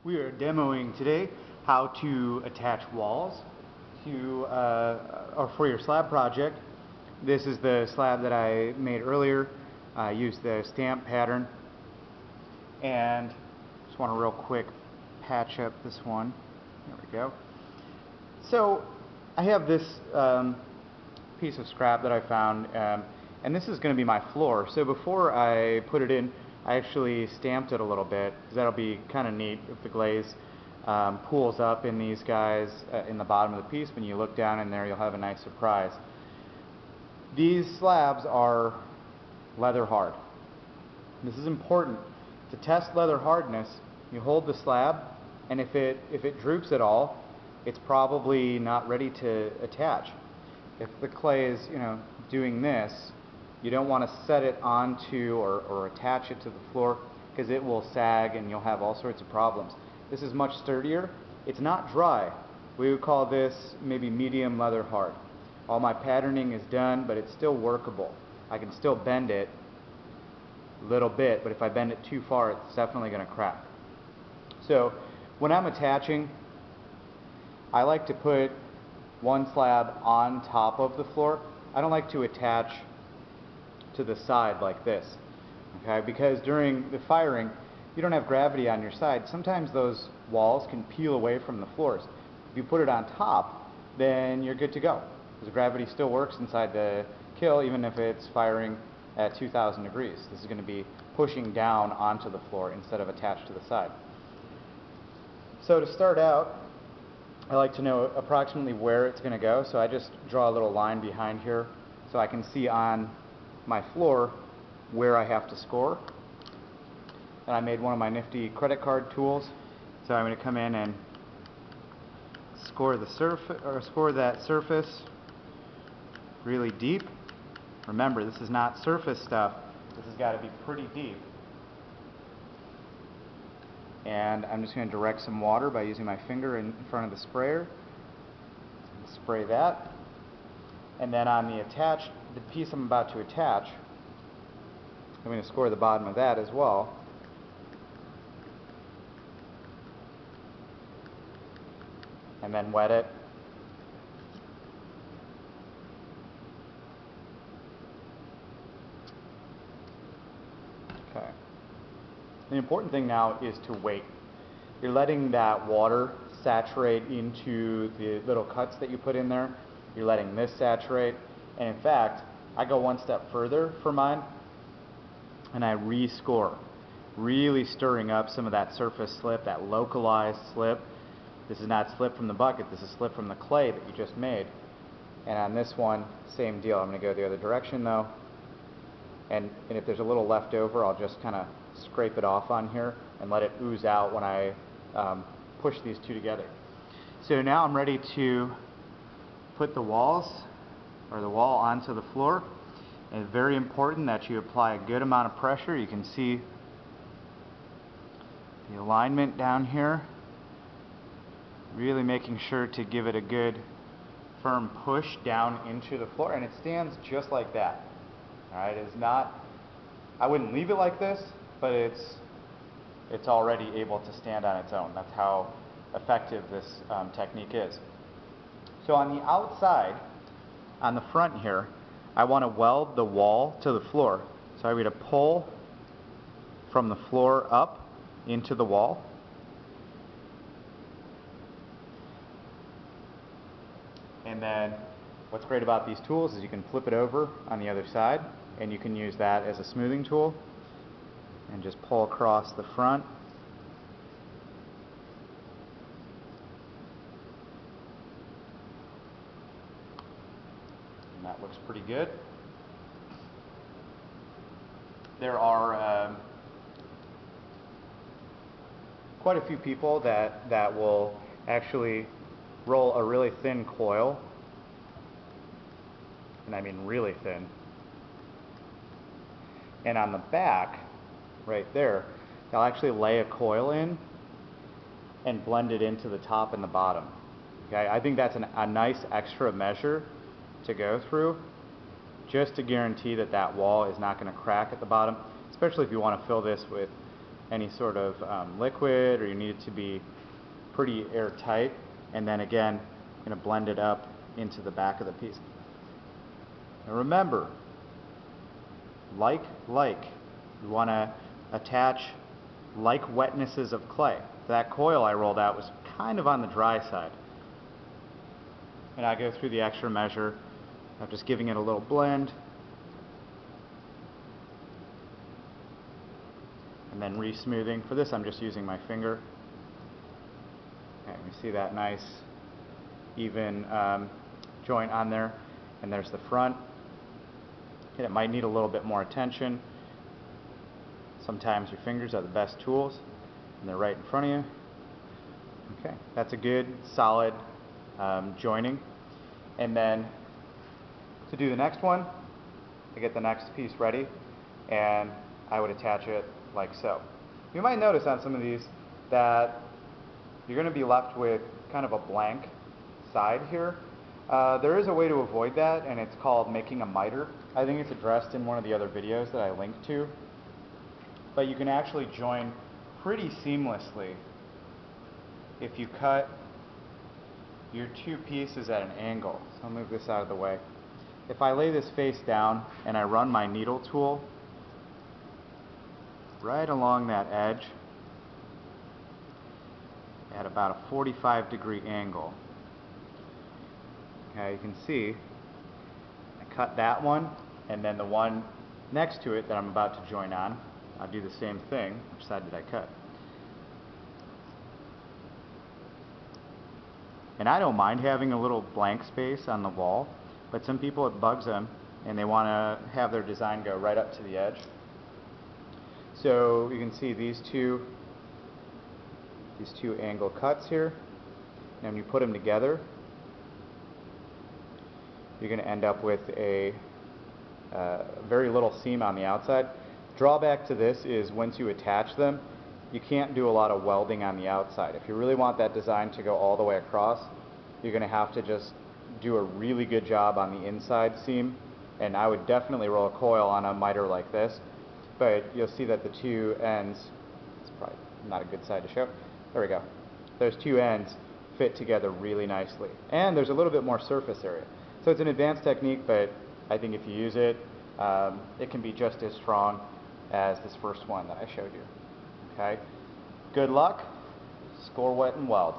We are demoing today how to attach walls to or for your slab project. This is the slab that I made earlier. I used the stamp pattern, and just want to real quick patch up this one. There we go. So I have this piece of scrap that I found, and this is going to be my floor. So before I put it in, I actually stamped it a little bit, because that'll be kind of neat if the glaze pools up in these guys in the bottom of the piece. When you look down in there, you'll have a nice surprise. These slabs are leather hard. This is important. To test leather hardness, you hold the slab, and if it droops at all, it's probably not ready to attach. If the clay is, doing this, you don't want to set it onto or attach it to the floor, because it will sag and you'll have all sorts of problems. This is much sturdier. It's not dry. We would call this maybe medium leather hard. All my patterning is done, but it's still workable. I can still bend it a little bit, but if I bend it too far, it's definitely going to crack. So when I'm attaching, I like to put one slab on top of the floor. I don't like to attach to the side like this, okay? Because during the firing, you don't have gravity on your side. Sometimes those walls can peel away from the floors. If you put it on top, then you're good to go, because gravity still works inside the kill, even if it's firing at 2,000 degrees. This is going to be pushing down onto the floor instead of attached to the side. So to start out, I like to know approximately where it's going to go, so I just draw a little line behind here so I can see on my floor where I have to score. And I made one of my nifty credit card tools, so I'm going to come in and score the surface, or score that surface really deep. Remember, this is not surface stuff. This has got to be pretty deep. And I'm just going to direct some water by using my finger in front of the sprayer. Spray that. And then on the piece I'm about to attach, I'm going to score the bottom of that as well. And then wet it. Okay. The important thing now is to wait. You're letting that water saturate into the little cuts that you put in there. You're letting this saturate. And in fact, I go one step further for mine, and I rescore, really stirring up some of that surface slip, that localized slip. This is not slip from the bucket, this is slip from the clay that you just made. And on this one, same deal. I'm going to go the other direction though. And if there's a little left over, I'll just kind of scrape it off on here and let it ooze out when I push these two together. So now I'm ready to put the wall onto the floor. And it's very important that you apply a good amount of pressure. You can see the alignment down here. Really making sure to give it a good firm push down into the floor, and it stands just like that. Alright, it's not, I wouldn't leave it like this, but it's already able to stand on its own. That's how effective this technique is. So on the outside, on the front here, I want to weld the wall to the floor. So I'm going to pull from the floor up into the wall. And then what's great about these tools is you can flip it over on the other side, and you can use that as a smoothing tool and just pull across the front. And that looks pretty good. There are quite a few people that will actually roll a really thin coil, and I mean really thin, and on the back right there they'll actually lay a coil in and blend it into the top and the bottom. Okay, I think that's a nice extra measure to go through, just to guarantee that that wall is not going to crack at the bottom, especially if you want to fill this with any sort of liquid, or you need it to be pretty airtight. And then again, I'm going to blend it up into the back of the piece. Now remember, like, you want to attach like wetnesses of clay. That coil I rolled out was kind of on the dry side. And I go through the extra measure of just giving it a little blend. And then re-smoothing. For this I'm just using my finger. Okay, you see that nice even joint on there. And there's the front. And it might need a little bit more attention. Sometimes your fingers are the best tools, and they're right in front of you. Okay, that's a good, solid joining. And then to do the next one, I get the next piece ready, and I would attach it like so. You might notice on some of these that you're going to be left with kind of a blank side here. There is a way to avoid that, and it's called making a miter. I think it's addressed in one of the other videos that I linked to. But you can actually join pretty seamlessly if you cut your two pieces at an angle. So I'll move this out of the way. If I lay this face down and I run my needle tool right along that edge at about a 45-degree angle, okay, you can see I cut that one, and then the one next to it that I'm about to join on, I'll do the same thing. Which side did I cut? And I don't mind having a little blank space on the wall, but some people it bugs them and they want to have their design go right up to the edge. So you can see these two angle cuts here, and when you put them together, you're going to end up with a very little seam on the outside. Drawback to this is once you attach them, you can't do a lot of welding on the outside. If you really want that design to go all the way across, you're going to have to just do a really good job on the inside seam, and I would definitely roll a coil on a miter like this, but you'll see that the two ends, it's probably not a good side to show, there we go, those two ends fit together really nicely, and there's a little bit more surface area. So it's an advanced technique, but I think if you use it, it can be just as strong as this first one that I showed you. Okay? Good luck. Score wet and weld.